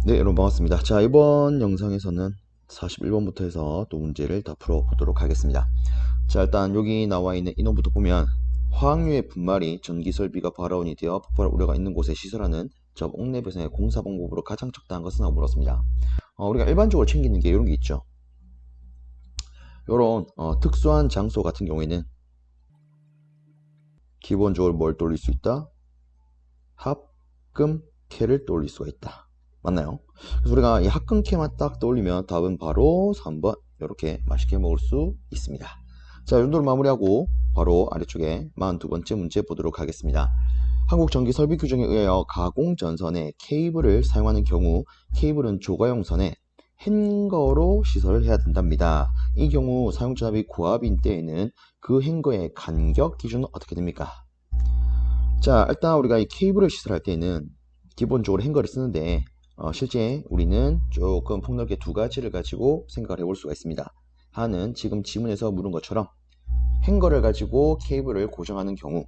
네, 여러분 반갑습니다. 자, 이번 영상에서는 41번부터 해서 또 문제를 다 풀어보도록 하겠습니다. 자, 일단 여기 나와 있는 인원부터 보면 화학유의 분말이 전기설비가 발화원이 되어 폭발 우려가 있는 곳에 시설하는 적 옥내 배선의 공사 방법으로 가장 적당한 것은 하고 물었습니다. 우리가 일반적으로 챙기는 게 이런 게 있죠. 이런 특수한 장소 같은 경우에는 기본적으로 뭘 돌릴 수 있다? 합금캐를 돌릴 수가 있다. 맞나요? 그래서 우리가 이 합금캐만 딱 떠올리면 답은 바로 3번 이렇게 맛있게 먹을 수 있습니다. 자, 이 정도로 마무리하고 바로 아래쪽에 42번째 문제 보도록 하겠습니다. 한국전기설비규정에 의하여 가공전선에 케이블을 사용하는 경우 케이블은 조가용 선에 행거로 시설을 해야 된답니다. 이 경우 사용전압이 고압인 때에는 그 행거의 간격 기준은 어떻게 됩니까? 자, 일단 우리가 이 케이블을 시설할 때는 기본적으로 행거를 쓰는데 실제 우리는 조금 폭넓게 두 가지를 가지고 생각을 해볼 수가 있습니다. 하나는 지금 지문에서 물은 것처럼 행거를 가지고 케이블을 고정하는 경우,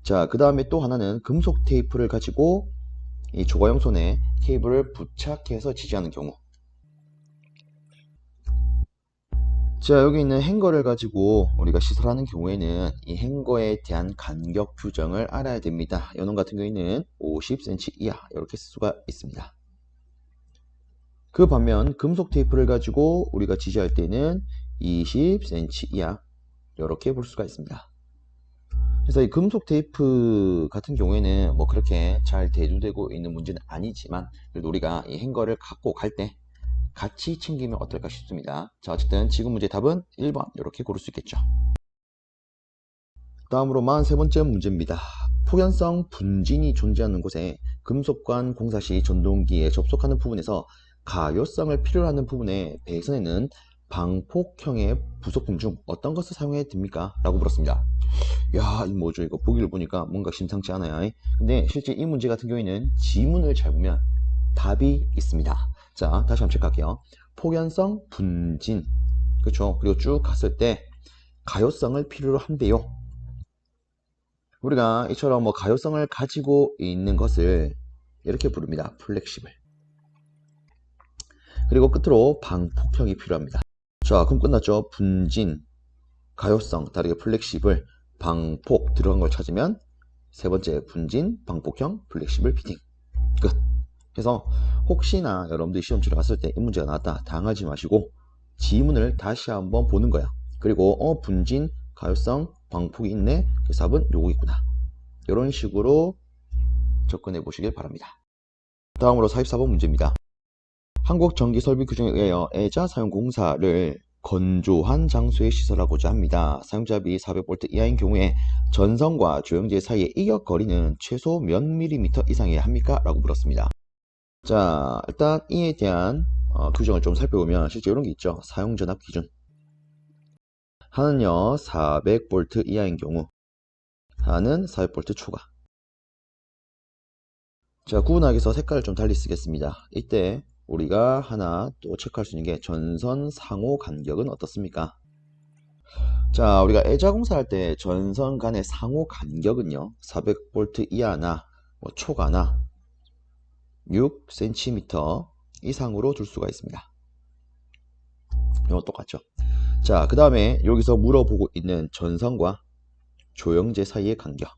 자, 그 다음에 또 하나는 금속 테이프를 가지고 이 조가용선에 케이블을 부착해서 지지하는 경우. 자, 여기 있는 행거를 가지고 우리가 시설하는 경우에는 이 행거에 대한 간격 규정을 알아야 됩니다. 요놈 같은 경우에는 50cm 이하 이렇게 쓸 수가 있습니다. 그 반면 금속 테이프를 가지고 우리가 지지할 때는 20cm 이하 이렇게 볼 수가 있습니다. 그래서 이 금속 테이프 같은 경우에는 뭐 그렇게 잘 대두되고 있는 문제는 아니지만 그래도 우리가 이 행거를 갖고 갈 때 같이 챙기면 어떨까 싶습니다. 자, 어쨌든 지금 문제 답은 1번 이렇게 고를 수 있겠죠. 다음으로 43번째 문제입니다. 폭연성 분진이 존재하는 곳에 금속관 공사 시 전동기에 접속하는 부분에서 가요성을 필요로 하는 부분에 배선에는 방폭형의 부속품 중 어떤 것을 사용해야 됩니까? 라고 물었습니다. 야, 이 뭐죠? 이거 보기를 보니까 뭔가 심상치 않아요. 근데 실제 이 문제 같은 경우에는 지문을 잘 보면 답이 있습니다. 자, 다시 한번 체크할게요. 폭연성 분진. 그렇죠? 그리고 쭉 갔을 때 가요성을 필요로 한대요. 우리가 이처럼 뭐 가요성을 가지고 있는 것을 이렇게 부릅니다. 플렉시블. 그리고 끝으로 방폭형이 필요합니다. 자, 그럼 끝났죠? 분진, 가요성, 다르게 플렉시블, 방폭 들어간 걸 찾으면 세 번째 분진, 방폭형, 플렉시블 피팅. 끝. 그래서 혹시나 여러분들이 시험 치러 갔을 때 이 문제가 나왔다 당하지 마시고 지문을 다시 한번 보는 거야. 그리고 분진, 가요성, 방폭이 있네. 그래서 답은 요거겠구나. 이런 식으로 접근해 보시길 바랍니다. 다음으로 44번 문제입니다. 한국전기설비규정에 의하여 애자 사용 공사를 건조한 장소에 시설하고자 합니다. 사용자비 400V 이하인 경우에 전선과 조영제 사이의 이격 거리는 최소 몇 밀리미터 이상이어야 합니까? 라고 물었습니다. 자, 일단 이에 대한 규정을 좀 살펴보면 실제 이런 게 있죠. 사용전압 기준. 하나는요 400V 이하인 경우, 하나는 400V 초과. 자, 구분하기 위해서 색깔을 좀 달리 쓰겠습니다. 이때 우리가 하나 또 체크할 수 있는 게 전선 상호 간격은 어떻습니까? 자, 우리가 애자공사 할 때 전선 간의 상호 간격은요 400V 이하나 뭐 초과나 6cm 이상으로 둘 수가 있습니다. 이거 똑같죠? 자, 그 다음에 여기서 물어보고 있는 전선과 조영제 사이의 간격.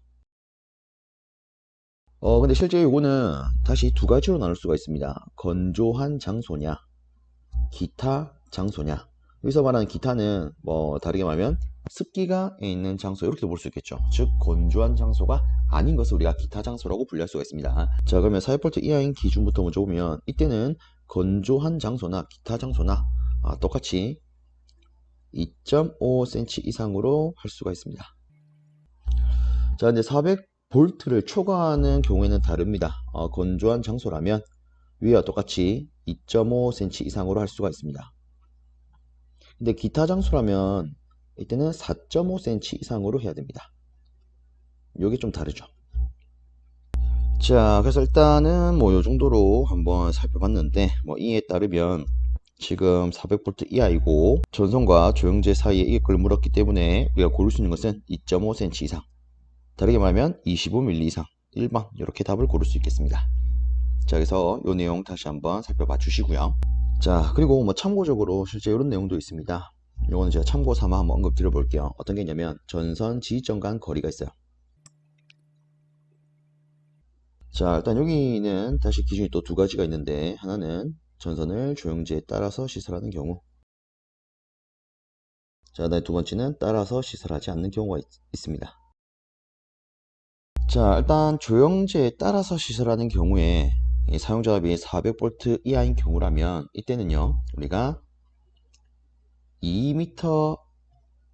근데 실제 이거는 다시 두 가지로 나눌 수가 있습니다. 건조한 장소냐, 기타 장소냐. 여기서 말하는 기타는 뭐 다르게 말하면 습기가 있는 장소 이렇게 볼 수 있겠죠. 즉 건조한 장소가 아닌 것을 우리가 기타 장소라고 분류할 수가 있습니다. 자, 그러면 400V 이하인 기준부터 먼저 보면 이때는 건조한 장소나 기타 장소나 똑같이 2.5cm 이상으로 할 수가 있습니다. 자, 근데 400V를 초과하는 경우에는 다릅니다. 건조한 장소라면 위와 똑같이 2.5cm 이상으로 할 수가 있습니다. 근데 기타 장소라면 이때는 4.5cm 이상으로 해야 됩니다. 요게 좀 다르죠. 자, 그래서 일단은 뭐 요 정도로 한번 살펴봤는데 뭐 이에 따르면 지금 400V 이하이고 전선과 조영제 사이에 이격을 물었기 때문에 우리가 고를 수 있는 것은 2.5cm 이상, 다르게 말하면 25mm 이상, 1번 이렇게 답을 고를 수 있겠습니다. 자, 그래서 이 내용 다시 한번 살펴봐 주시고요. 자, 그리고 뭐 참고적으로 실제 이런 내용도 있습니다. 이거는 제가 참고 삼아 한번 언급 드려 볼게요. 어떤 게 있냐면 전선 지지점 간 거리가 있어요. 자, 일단 여기는 다시 기준이 또 두 가지가 있는데, 하나는 전선을 조영제에 따라서 시설하는 경우, 자, 두 번째는 따라서 시설하지 않는 경우가 있습니다. 자, 일단 조영제에 따라서 시설하는 경우에 이 사용자압이 400V 이하인 경우라면 이때는요, 우리가 2m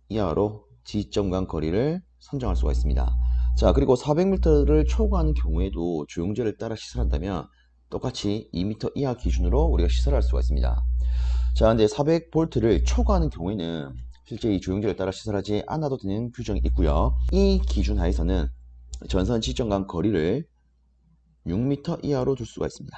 이하로 지점 간 거리를 선정할 수가 있습니다. 자, 그리고 400m를 초과하는 경우에도 조영제를 따라 시설한다면 똑같이 2m 이하 기준으로 우리가 시설할 수가 있습니다. 자, 근데 400V를 초과하는 경우에는 실제 이 조영제를 따라 시설하지 않아도 되는 규정이 있고요. 이 기준 하에서는 전선 지점 간 거리를 6m 이하로 둘 수가 있습니다.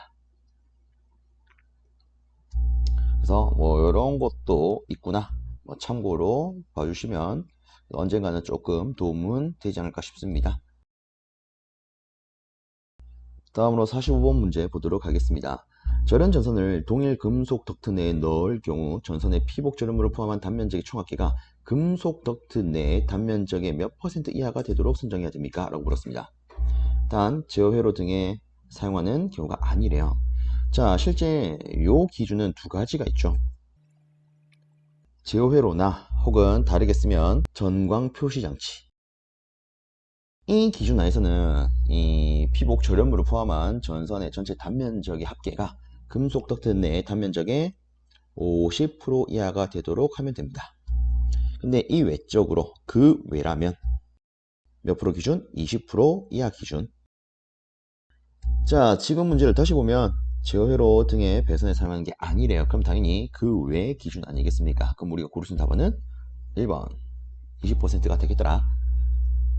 그래서 뭐 이런 것도 있구나, 뭐 참고로 봐주시면 언젠가는 조금 도움은 되지 않을까 싶습니다. 다음으로 45번 문제 보도록 하겠습니다. 절연 전선을 동일 금속 덕트 내에 넣을 경우 전선의 피복 절연물을 포함한 단면적의 총합계가 금속 덕트 내의 단면적의 몇 % 이하가 되도록 선정해야 됩니까? 라고 물었습니다. 단 제어회로 등에 사용하는 경우가 아니래요. 자, 실제 요 기준은 두 가지가 있죠. 제어회로나 혹은 다르게 쓰면 전광 표시장치. 이 기준 하에서는 이 피복 절연물을 포함한 전선의 전체 단면적의 합계가 금속 덕트 내의 단면적의 50% 이하가 되도록 하면 됩니다. 근데 이 외적으로 그 외라면 몇 프로 기준? 20% 이하 기준. 자, 지금 문제를 다시 보면 제어회로 등의 배선에 사용하는 게 아니래요. 그럼 당연히 그 외 기준 아니겠습니까? 그럼 우리가 고를 수 있는 답은 1번 20%가 되겠더라.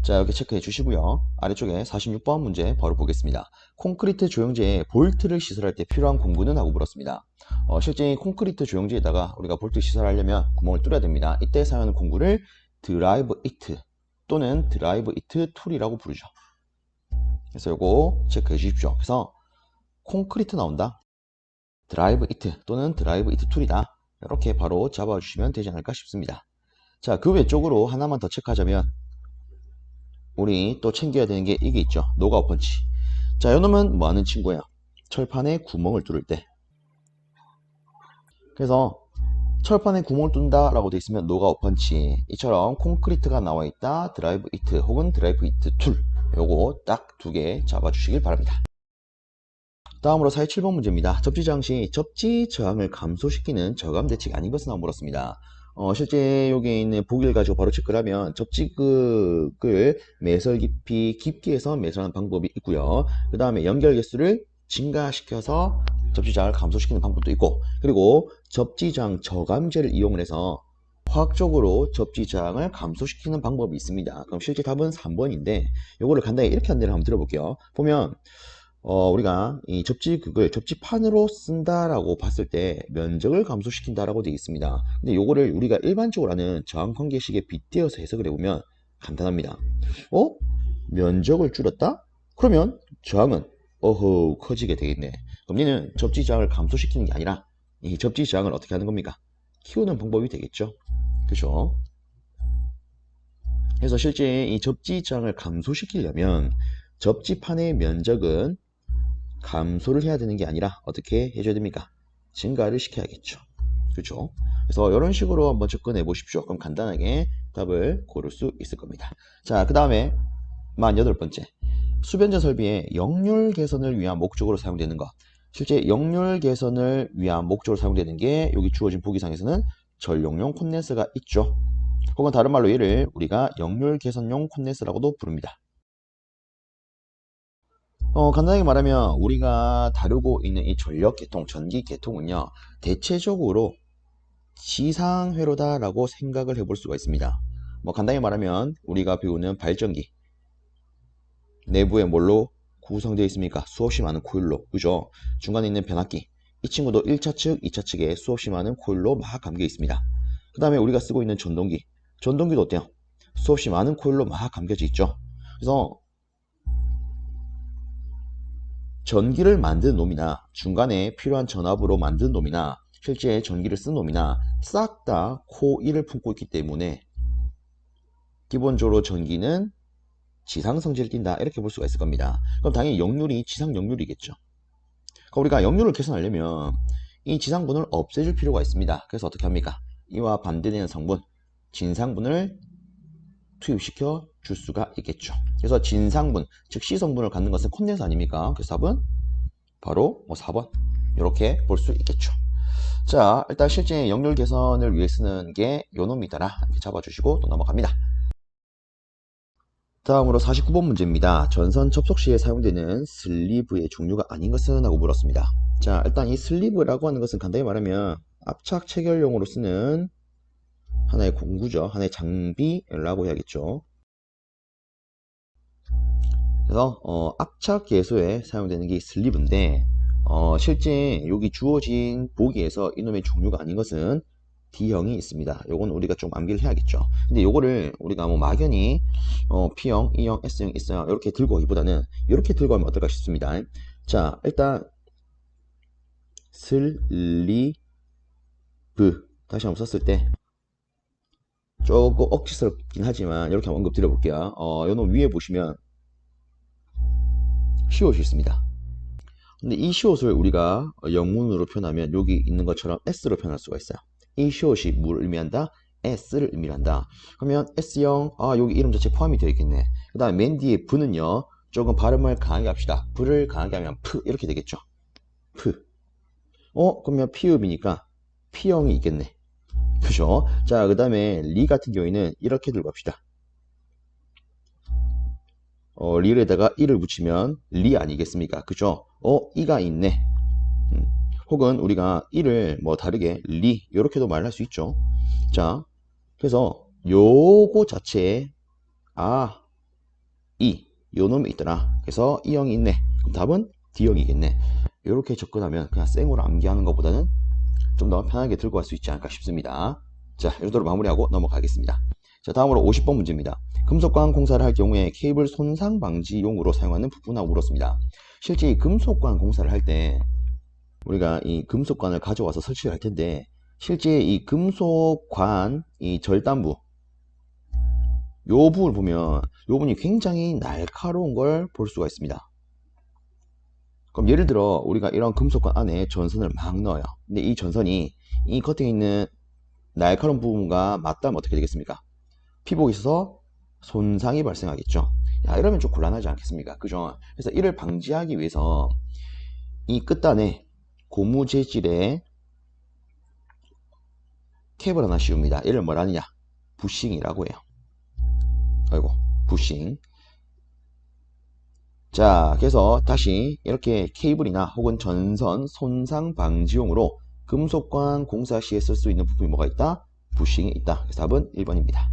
자, 이렇게 체크해 주시고요. 아래쪽에 46번 문제 바로 보겠습니다. 콘크리트 조영제에 볼트를 시설할 때 필요한 공구는? 하고 물었습니다. 실제 콘크리트 조영제에다가 우리가 볼트 시설하려면 구멍을 뚫어야 됩니다. 이때 사용하는 공구를 드라이브 이트 또는 드라이브 이트 툴이라고 부르죠. 그래서 요거 체크해 주십시오. 그래서 콘크리트 나온다, 드라이브 이트 또는 드라이브 이트 툴이다, 이렇게 바로 잡아주시면 되지 않을까 싶습니다. 자, 그 외적으로 하나만 더 체크하자면 우리 또 챙겨야 되는 게 이게 있죠. 노가우 펀치. 자, 요놈은 뭐 하는 친구예요? 철판에 구멍을 뚫을 때. 그래서 철판에 구멍을 뚫는다 라고 되어 있으면 노가우 펀치, 이처럼 콘크리트가 나와 있다 드라이브 이트 혹은 드라이브 이트 툴, 요거 딱 두 개 잡아 주시길 바랍니다. 다음으로 47번 문제입니다. 접지 저항 시 접지 저항을 감소시키는 저감 대칭이 아닌 것은? 물었습니다. 실제 여기에 있는 보기를 가지고 바로 체크를 하면 접지극을 매설 깊이 깊게 해서 매설하는 방법이 있고요. 그 다음에 연결 개수를 증가시켜서 접지장을 감소시키는 방법도 있고, 그리고 접지장 저감제를 이용을 해서 화학적으로 접지장을 감소시키는 방법이 있습니다. 그럼 실제 답은 3번인데 요거를 간단히 이렇게 안내를 한번 들어볼게요. 보면 우리가 이 접지극을 접지판으로 쓴다라고 봤을 때 면적을 감소시킨다라고 되어 있습니다. 근데 요거를 우리가 일반적으로 하는 저항관계식에 빗대어서 해석을 해보면 간단합니다. 면적을 줄였다? 그러면 저항은 커지게 되겠네. 그럼 얘는 접지장을 감소시키는 게 아니라 이 접지장을 어떻게 하는 겁니까? 키우는 방법이 되겠죠. 그죠? 그래서 실제 이 접지장을 감소시키려면 접지판의 면적은 감소를 해야 되는 게 아니라 어떻게 해줘야 됩니까? 증가를 시켜야겠죠. 그렇죠? 그래서 이런 식으로 한번 접근해 보십시오. 그럼 간단하게 답을 고를 수 있을 겁니다. 자, 그 다음에 48번째. 수변전 설비의 역률 개선을 위한 목적으로 사용되는 것. 실제 역률 개선을 위한 목적으로 사용되는 게 여기 주어진 보기상에서는 전용용 콘덴서가 있죠. 혹은 다른 말로 얘를 우리가 역률 개선용 콘덴서라고도 부릅니다. 간단하게 말하면 우리가 다루고 있는 이 전력 계통, 전기 계통은요, 대체적으로 지상회로다라고 생각을 해볼 수가 있습니다. 뭐 간단히 말하면 우리가 배우는 발전기, 내부에 뭘로 구성되어 있습니까? 수없이 많은 코일로, 그죠? 중간에 있는 변압기, 이 친구도 1차 측, 2차 측에 수없이 많은 코일로 막 감겨 있습니다. 그 다음에 우리가 쓰고 있는 전동기, 전동기도 어때요? 수없이 많은 코일로 막 감겨져 있죠. 그래서 전기를 만든 놈이나 중간에 필요한 전압으로 만든 놈이나 실제 전기를 쓴 놈이나 싹 다 코2를 품고 있기 때문에 기본적으로 전기는 지상 성질을 띈다 이렇게 볼 수가 있을 겁니다. 그럼 당연히 역률이 지상 역률이겠죠. 그러니까 우리가 역률을 계산하려면 이 지상분을 없애줄 필요가 있습니다. 그래서 어떻게 합니까? 이와 반대되는 성분 진상분을 투입시켜 줄 수가 있겠죠. 그래서 진상분, 즉 C성분을 갖는 것은 콘덴서 아닙니까? 그래서 답은 바로 4번 이렇게 볼 수 있겠죠. 자, 일단 실제 역률 개선을 위해 쓰는 게 요 놈이더라 이렇게 잡아주시고 또 넘어갑니다. 다음으로 49번 문제입니다. 전선 접속 시에 사용되는 슬리브의 종류가 아닌 것은? 하고 물었습니다. 자, 일단 이 슬리브라고 하는 것은 간단히 말하면 압착 체결용으로 쓰는 하나의 공구죠. 하나의 장비라고 해야겠죠. 그래서 압착 예소에 사용되는 게 슬리브인데 실제 여기 주어진 보기에서 이놈의 종류가 아닌 것은 D형이 있습니다. 요건 우리가 좀 암기를 해야겠죠. 근데 요거를 우리가 뭐 막연히 P형, E형, S형 있어요. 이렇게 들고 오기보다는 이렇게 들고 하면 어떨까 싶습니다. 자, 일단 슬리브 다시 한번 썼을 때 조금 억지스럽긴 하지만 이렇게 한번 언급 드려볼게요. 요놈 위에 보시면 시옷이 있습니다. 근데 이 시옷을 우리가 영문으로 표현하면 여기 있는 것처럼 S로 표현할 수가 있어요. 이 시옷이 뭘 의미한다? S를 의미한다. 그러면 S형, 여기 이름 자체 포함이 되어 있겠네. 그 다음에 맨 뒤에 V는요, 조금 발음을 강하게 합시다. V를 강하게 하면 P 이렇게 되겠죠. P. 그러면 P읍이니까 P형이 있겠네. 그죠? 자, 그 다음에 리 같은 경우에는 이렇게 들고 갑시다. 리에다가 이를 붙이면 리 아니겠습니까? 그죠? 이가 있네. 혹은 우리가 이를 뭐 다르게 리 이렇게도 말할 수 있죠. 자, 그래서 요거 자체에 이 요놈이 있더라. 그래서 E형이 있네. 그럼 답은 D형이겠네. 이렇게 접근하면 그냥 생으로 암기하는 것보다는 좀 더 편하게 들고 갈 수 있지 않을까 싶습니다. 자, 이렇게 마무리하고 넘어가겠습니다. 자, 다음으로 50번 문제입니다. 금속관 공사를 할 경우에 케이블 손상 방지용으로 사용하는 부분하고 물었습니다. 실제 이 금속관 공사를 할 때 우리가 이 금속관을 가져와서 설치를 할 텐데 실제 이 금속관 이 절단부 요 부분을 보면 요 부분이 굉장히 날카로운 걸 볼 수가 있습니다. 그럼 예를 들어 우리가 이런 금속관 안에 전선을 막 넣어요. 근데 이 전선이 이 겉에 있는 날카로운 부분과 맞닿으면 어떻게 되겠습니까? 피복이 있어서 손상이 발생하겠죠. 야, 이러면 좀 곤란하지 않겠습니까? 그죠? 그래서 이를 방지하기 위해서 이 끝단에 고무 재질의 캡을 하나 씌웁니다. 이를 뭐라 하느냐? 부싱이라고 해요. 아이고, 부싱. 자, 그래서 다시 이렇게 케이블이나 혹은 전선 손상 방지용으로 금속관 공사 시에 쓸 수 있는 부품이 뭐가 있다? 부싱이 있다. 그래서 답은 1번입니다.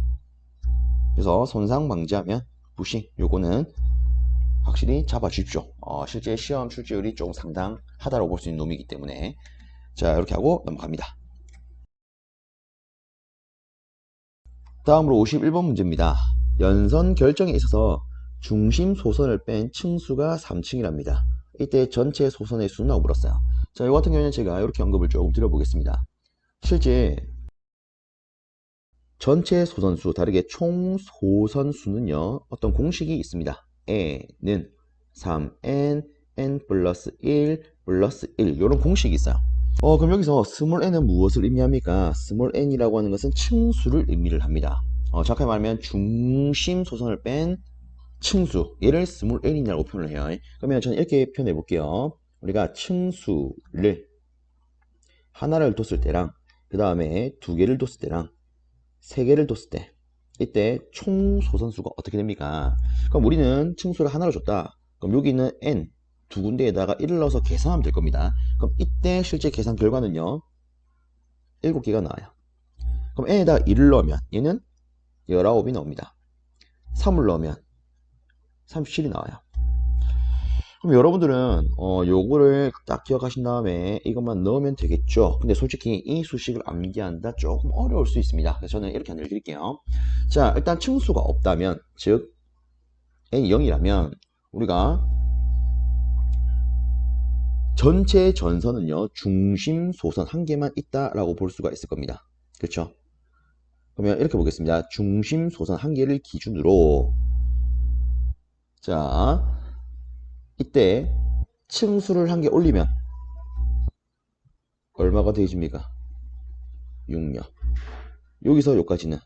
그래서 손상 방지하면 부싱, 요거는 확실히 잡아주십시오. 실제 시험 출제율이 좀 상당하다고 볼 수 있는 놈이기 때문에. 자, 이렇게 하고 넘어갑니다. 다음으로 51번 문제입니다. 연선 결정에 있어서 중심 소선을 뺀 층수가 3층이랍니다. 이때 전체 소선의 수는? 하고 물었어요. 자, 이 같은 경우에는 제가 이렇게 언급을 조금 드려보겠습니다. 실제 전체 소선수, 다르게 총 소선수는요, 어떤 공식이 있습니다. N은 3N, N 플러스 1 플러스 1 이런 공식이 있어요. 그럼 여기서 스몰 n은 무엇을 의미합니까? 스몰 n이라고 하는 것은 층수를 의미를 합니다. 정확하게 말하면 중심 소선을 뺀 층수, 얘를 스몰 n이라고 표현을 해요. 그러면 저는 이렇게 표현해 볼게요. 우리가 층수를 하나를 뒀을 때랑 그 다음에 두 개를 뒀을 때랑 세 개를 뒀을 때 이때 총 소선수가 어떻게 됩니까? 그럼 우리는 층수를 하나로 줬다. 그럼 여기 있는 n 두 군데에다가 1을 넣어서 계산하면 될 겁니다. 그럼 이때 실제 계산 결과는요 7개가 나와요. 그럼 n에다가 1을 넣으면 얘는 19이 나옵니다. 3을 넣으면 37이 나와요. 그럼 여러분들은 요거를 딱 기억하신 다음에 이것만 넣으면 되겠죠. 근데 솔직히 이 수식을 암기한다 조금 어려울 수 있습니다. 그래서 저는 이렇게 알려드릴게요. 자, 일단 층수가 없다면, 즉 n이 0이라면 우리가 전체 전선은요, 중심 소선 한 개만 있다라고 볼 수가 있을 겁니다. 그렇죠? 그러면 이렇게 보겠습니다. 중심 소선 한 개를 기준으로, 자, 이때 층수를 한 개 올리면 얼마가 되어집니까? 6요. 여기서 여기까지는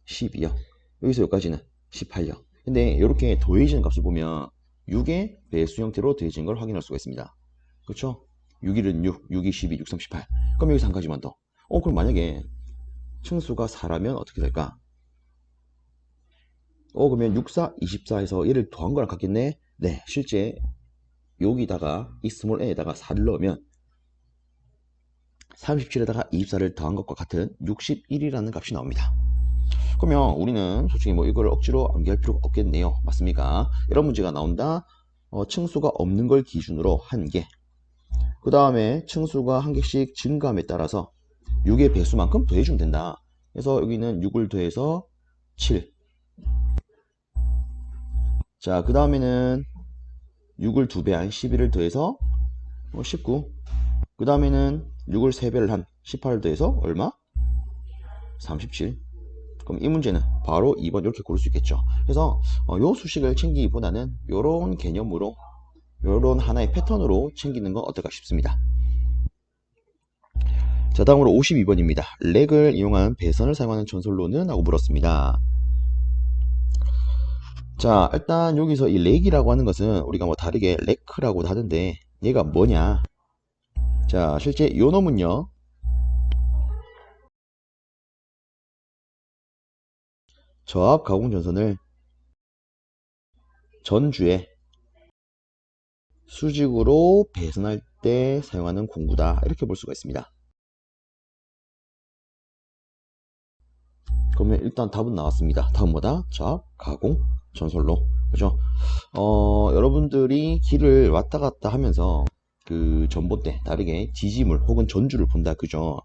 12요. 여기서 여기까지는 18요. 근데 이렇게 더해지는 값을 보면 6의 배수 형태로 더해진 걸 확인할 수가 있습니다. 그렇죠? 6일은 6, 6이 12, 6, 3, 18. 그럼 여기서 한 가지만 더. 그럼 만약에 층수가 4라면 어떻게 될까? 그러면 6, 4, 24에서 얘를 더한 거랑 같겠네? 네, 실제 여기다가 이 스몰 n에다가 4를 넣으면 37에다가 24를 더한 것과 같은 61이라는 값이 나옵니다. 그러면 우리는 솔직히 뭐 이걸 억지로 암기할 필요가 없겠네요. 맞습니까? 이런 문제가 나온다. 층수가 없는 걸 기준으로 한 개. 그 다음에 층수가 한 개씩 증가함에 따라서 6의 배수만큼 더해주면 된다. 그래서 여기는 6을 더해서 7. 자, 그 다음에는 6을 2배 한 11을 더해서 19. 그 다음에는 6을 3배를 한 18을 더해서 얼마? 37. 그럼 이 문제는 바로 2번 이렇게 고를 수 있겠죠. 그래서 요 수식을 챙기기보다는 요런 개념으로, 요런 하나의 패턴으로 챙기는 건 어떨까 싶습니다. 자, 다음으로 52번입니다. 렉을 이용한 배선을 사용하는 전솔로는? 하고 물었습니다. 자, 일단 여기서 이 렉이라고 하는 것은 우리가 뭐 다르게 레크라고도 하던데 얘가 뭐냐? 자, 실제 요 놈은요, 저압 가공 전선을 전주에 수직으로 배선할 때 사용하는 공구다, 이렇게 볼 수가 있습니다. 그러면 일단 답은 나왔습니다. 다음 뭐다? 저압 가공 전선로. 그죠? 여러분들이 길을 왔다 갔다 하면서 그 전봇대 다르게 지지물 혹은 전주를 본다. 그죠?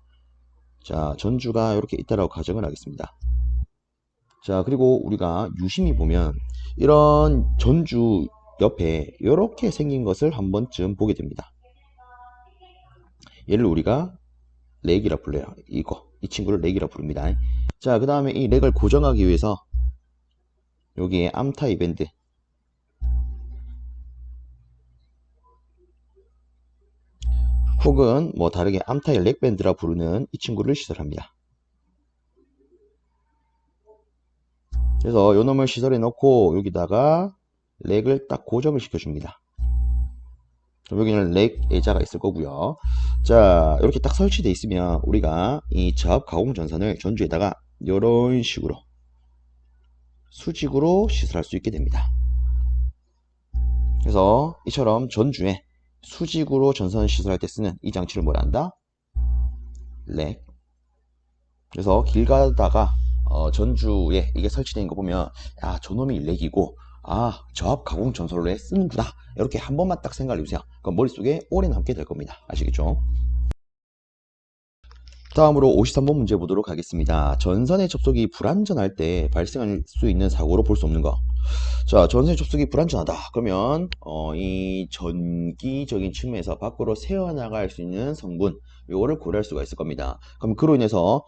자, 전주가 이렇게 있다라고 가정을 하겠습니다. 자, 그리고 우리가 유심히 보면 이런 전주 옆에 이렇게 생긴 것을 한 번쯤 보게 됩니다. 얘를 우리가 렉이라 불러요. 이 친구를 렉이라 부릅니다. 자, 그 다음에 이 렉을 고정하기 위해서 여기에 암타입 밴드, 혹은 뭐 다르게 암타입 렉 밴드라 부르는 이 친구를 시설합니다. 그래서 요 놈을 시설해 놓고 여기다가 렉을 딱 고정을 시켜줍니다. 그럼 여기는 렉 예자가 있을 거고요. 자, 이렇게 딱 설치되어 있으면 우리가 이 저압 가공 전선을 전주에다가 이런 식으로 수직으로 시설할 수 있게 됩니다. 그래서 이처럼 전주에 수직으로 전선 시설할 때 쓰는 이 장치를 뭐라 한다? 렉. 그래서 길 가다가 전주에 이게 설치된 거 보면, 아, 저놈이 렉이고, 아, 저압 가공 전선로에 쓰는구나, 이렇게 한 번만 딱 생각해 주세요. 그럼 머릿속에 오래 남게 될 겁니다. 아시겠죠? 다음으로 53번 문제 보도록 하겠습니다. 전선의 접속이 불안전할 때 발생할 수 있는 사고로 볼 수 없는 거. 자, 전선의 접속이 불안전하다. 그러면 이 전기적인 측면에서 밖으로 새어나갈 수 있는 성분, 요거를 고려할 수가 있을 겁니다. 그럼 그로 인해서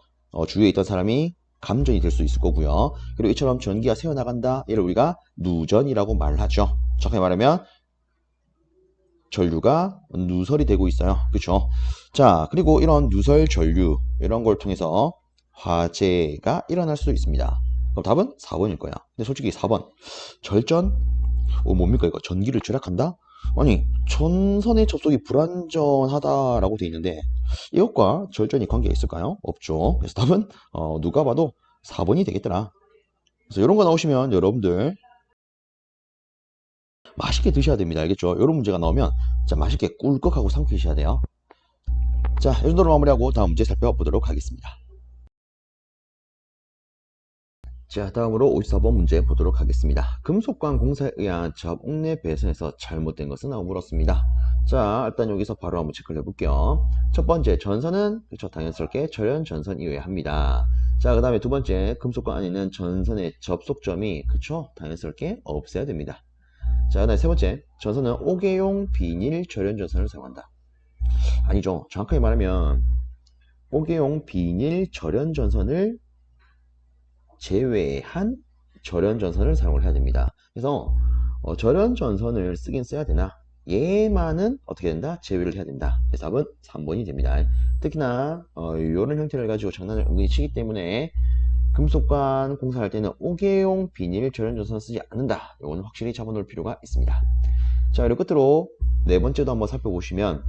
주위에 있던 사람이 감전이 될 수 있을 거고요. 그리고 이처럼 전기가 새어나간다, 얘를 우리가 누전이라고 말하죠. 정확히 말하면 전류가 누설이 되고 있어요. 그렇죠? 자, 그리고 이런 누설 전류, 이런 걸 통해서 화재가 일어날 수도 있습니다. 그럼 답은 4번일 거야. 근데 솔직히 4번 절전? 뭡니까 이거? 전기를 절약한다? 아니, 전선의 접속이 불안전하다라고 돼 있는데 이것과 절전이 관계가 있을까요? 없죠. 그래서 답은 누가 봐도 4번이 되겠더라. 그래서 이런 거 나오시면 여러분들 맛있게 드셔야 됩니다. 알겠죠? 이런 문제가 나오면 자, 맛있게 꿀꺽하고 삼키셔야 돼요. 자, 이 정도로 마무리하고 다음 문제 살펴보도록 하겠습니다. 자, 다음으로 54번 문제 보도록 하겠습니다. 금속관 공사에 의한 저압 옥내 배선에서 잘못된 것은? 하고 물었습니다. 자, 일단 여기서 바로 한번 체크를 해볼게요. 첫 번째, 전선은 그쵸, 당연스럽게 절연 전선 이외에 합니다. 자, 그 다음에 두 번째, 금속관 안에 있는 전선의 접속점이 그쵸, 당연스럽게 없애야 됩니다. 자, 그 다음에 세 번째, 전선은 옥외용 비닐 절연 전선을 사용한다. 아니죠. 정확하게 말하면 5개용 비닐 절연전선을 제외한 절연전선을 사용을 해야 됩니다. 그래서 절연전선을 쓰긴 써야 되나, 얘만은 어떻게 된다? 제외를 해야 된다. 그래서 답은 3번이 됩니다. 특히나 이런 형태를 가지고 장난을 은근히 치기 때문에 금속관 공사할 때는 5개용 비닐 절연전선 쓰지 않는다. 이거는 확실히 잡아놓을 필요가 있습니다. 자, 그리고 끝으로 네 번째도 한번 살펴보시면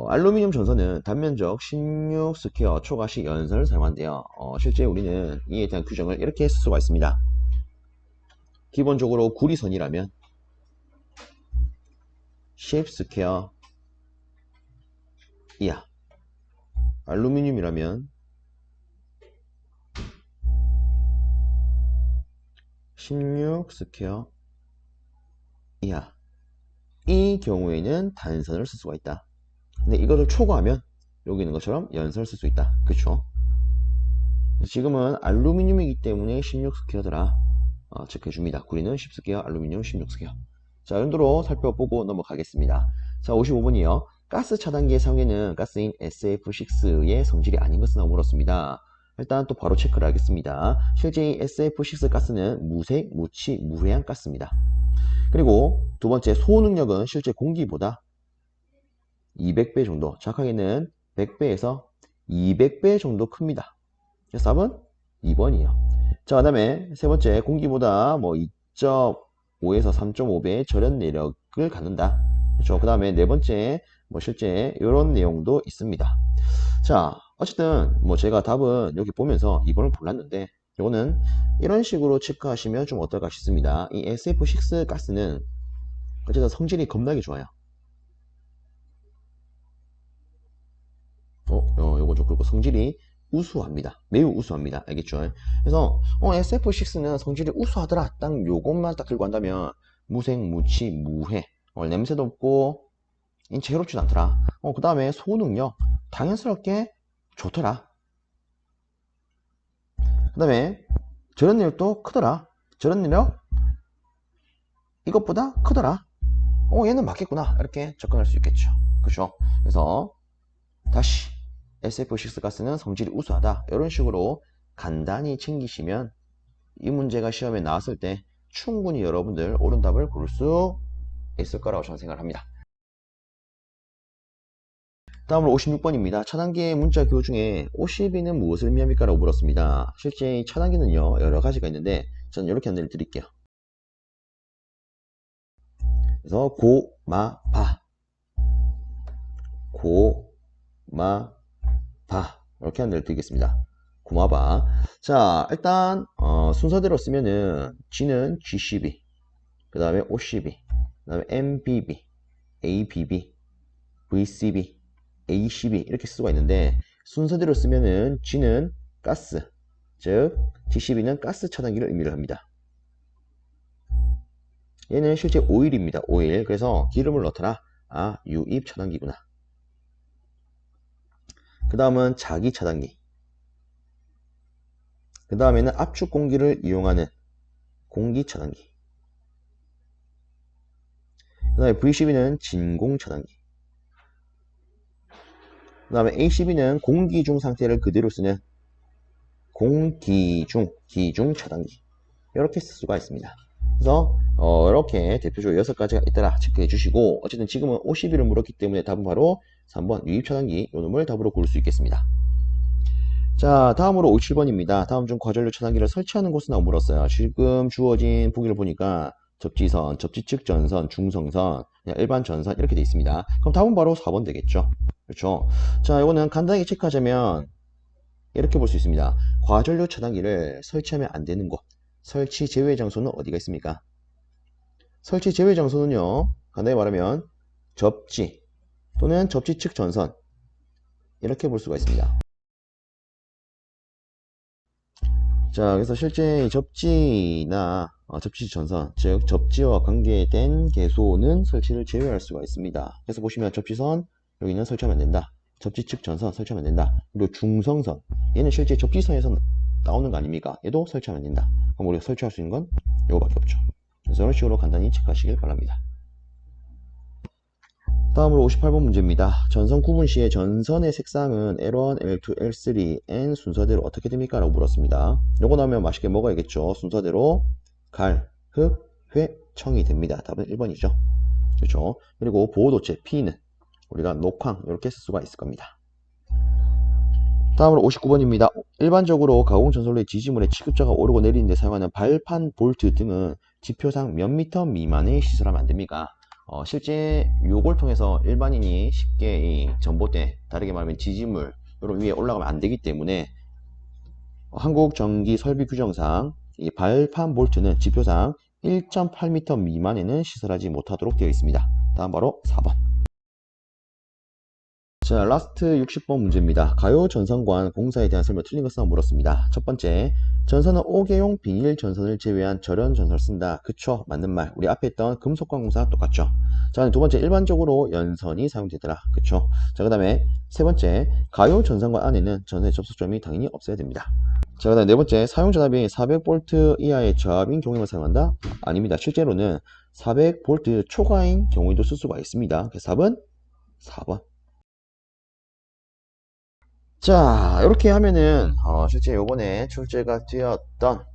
알루미늄 전선은 단면적 16스퀘어 초가시 연선을 사용한대요. 실제 우리는 이에 대한 규정을 이렇게 쓸 수가 있습니다. 기본적으로 구리선이라면 10스퀘어 이하, 알루미늄이라면 16스퀘어 이하. 이 경우에는 단선을 쓸 수가 있다. 근데 이거를 초과하면 여기 있는 것처럼 연선을 쓸 수 있다. 그쵸? 지금은 알루미늄이기 때문에 16스퀘어더라 체크해줍니다. 구리는 10스퀘어, 알루미늄 16스퀘어. 자, 이 정도로 살펴보고 넘어가겠습니다. 자, 55번이요. 가스 차단기의 사용에는 가스인 SF6의 성질이 아닌 것은 물었습니다. 일단 또 바로 체크를 하겠습니다. 실제 이 SF6 가스는 무색, 무치, 무해한 가스입니다. 그리고 두 번째, 소능력은 실제 공기보다 200배 정도, 정확하게는 100배에서 200배 정도 큽니다. 그래서 답은 2번이에요. 자, 그 다음에 세 번째, 공기보다 뭐 2.5에서 3.5배의 절연 내력을 갖는다. 그렇죠. 그 다음에 네 번째, 뭐 실제 이런 내용도 있습니다. 자, 어쨌든 뭐 제가 답은 여기 보면서 2번을 골랐는데, 이거는 이런 식으로 체크하시면 좀 어떨까 싶습니다. 이 SF6 가스는 어쨌든 성질이 겁나게 좋아요. 요거 좀 그렇고 성질이 우수합니다. 매우 우수합니다. 알겠죠? 그래서 SF6는 성질이 우수하더라. 딱 요것만 딱 들고 한다면 무색, 무치, 무해. 냄새도 없고 인체 해롭지도 않더라. 그 다음에 소능력 당연스럽게 좋더라. 그 다음에 절연력도 크더라. 절연력 이것보다 크더라. 얘는 맞겠구나. 이렇게 접근할 수 있겠죠. 그렇죠? 그래서 다시 SF6 가스는 성질이 우수하다. 이런 식으로 간단히 챙기시면 이 문제가 시험에 나왔을 때 충분히 여러분들 옳은 답을 고를 수 있을 거라고 저는 생각을 합니다. 다음으로 56번입니다. 차단기의 문자 기호 중에 52는 무엇을 의미합니까? 라고 물었습니다. 실제 이 차단기는요, 여러 가지가 있는데 저는 이렇게 안내를 드릴게요. 그래서 고, 마, 바, 고, 마, 바, 이렇게 안내를 드리겠습니다. 고마바. 자, 일단 순서대로 쓰면은 G는 GCB, 그 다음에 OCB, 그 다음에 MBB, ABB, VCB, ACB 이렇게 쓸 수가 있는데, 순서대로 쓰면은 G는 가스, 즉 GCB는 가스 차단기를 의미를 합니다. 얘는 실제 오일입니다. 오일. 그래서 기름을 넣더라. 유입 차단기구나. 그 다음은 자기 차단기. 그 다음에는 압축 공기를 이용하는 공기 차단기. 그 다음에 VCB는 진공 차단기. 그 다음에 ACB는 공기 중 상태를 그대로 쓰는 기중 차단기. 이렇게 쓸 수가 있습니다. 그래서 이렇게 대표적으로 6가지가 있더라 체크해 주시고, 어쨌든 지금은 52를 물었기 때문에 답은 바로 3번 유입 차단기, 이 놈을 답으로 고를 수 있겠습니다. 자, 다음으로 57번입니다. 다음 중 과전류 차단기를 설치하는 곳은 물었어요. 지금 주어진 보기를 보니까 접지선, 접지측 전선, 중성선, 일반 전선 이렇게 되어 있습니다. 그럼 답은 바로 4번 되겠죠. 그렇죠. 자, 이거는 간단하게 체크하자면 이렇게 볼 수 있습니다. 과전류 차단기를 설치하면 안 되는 곳, 설치 제외 장소는 어디가 있습니까? 설치 제외 장소는요, 간단히 말하면 접지 또는 접지측 전선, 이렇게 볼 수가 있습니다. 자, 그래서 실제 접지나 접지 전선, 즉 접지와 관계된 개소는 설치를 제외할 수가 있습니다. 그래서 보시면 접지선 여기는 설치하면 안 된다. 접지측 전선 설치하면 안 된다. 그리고 중성선, 얘는 실제 접지선에서 나오는 거 아닙니까? 얘도 설치하면 안 된다. 그럼 우리가 설치할 수 있는 건 이거밖에 없죠. 그래서 이런 식으로 간단히 체크하시길 바랍니다. 다음으로 58번 문제입니다. 전선 구분 시에 전선의 색상은 L1, L2, L3, N 순서대로 어떻게 됩니까? 라고 물었습니다. 요거 나오면 맛있게 먹어야겠죠. 순서대로 갈, 흑, 회, 청이 됩니다. 답은 1번이죠. 그렇죠. 그리고 보호도체 P는 우리가 녹황 이렇게 쓸 수가 있을 겁니다. 다음으로 59번입니다. 일반적으로 가공전선로의 지지물의 취급자가 오르고 내리는 데 사용하는 발판, 볼트 등은 지표상 몇 미터 미만의 시설하면 안 됩니까? 실제 요걸 통해서 일반인이 쉽게 이 전봇대, 다르게 말하면 지지물 요런 위에 올라가면 안 되기 때문에 한국전기설비규정상 이 발판 볼트는 지표상 1.8m 미만에는 시설하지 못하도록 되어 있습니다. 다음 바로 4번. 자, 라스트 60번 문제입니다. 가요 전선관 공사에 대한 설명 틀린 것은 물었습니다. 첫 번째, 전선은 5개용 비닐 전선을 제외한 절연 전선을 쓴다. 그쵸? 맞는 말. 우리 앞에 있던 금속관 공사 똑같죠? 자, 두 번째, 일반적으로 연선이 사용되더라. 그쵸? 자, 그 다음에 세 번째, 가요 전선관 안에는 전선의 접속점이 당연히 없어야 됩니다. 자, 그 다음에 네 번째, 사용 전압이 400V 이하의 저압인 경우에만 사용한다? 아닙니다. 실제로는 400V 초과인 경우에도 쓸 수가 있습니다. 그래서 답은 4번. 자, 이렇게 하면은 실제 요번에 출제가 되었던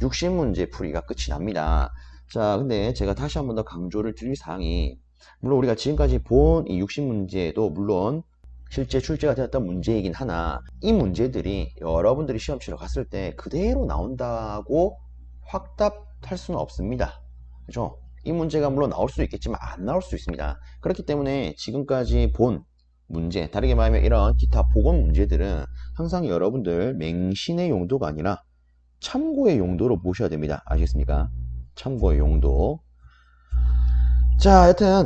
60문제 풀이가 끝이 납니다. 자, 근데 제가 다시 한 번 더 강조를 드릴 사항이, 물론 우리가 지금까지 본 이 60문제도 물론 실제 출제가 되었던 문제이긴 하나, 이 문제들이 여러분들이 시험 치러 갔을 때 그대로 나온다고 확답할 수는 없습니다. 그죠? 이 문제가 물론 나올 수 있겠지만 안 나올 수 있습니다. 그렇기 때문에 지금까지 본 문제, 다르게 말하면 이런 기타 보건 문제들은 항상 여러분들 맹신의 용도가 아니라 참고의 용도로 보셔야 됩니다. 아시겠습니까? 참고의 용도. 자, 여튼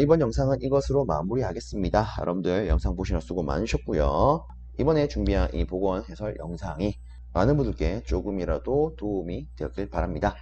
이번 영상은 이것으로 마무리하겠습니다. 여러분들 영상 보시느라 수고 많으셨고요. 이번에 준비한 이 보건 해설 영상이 많은 분들께 조금이라도 도움이 되었길 바랍니다.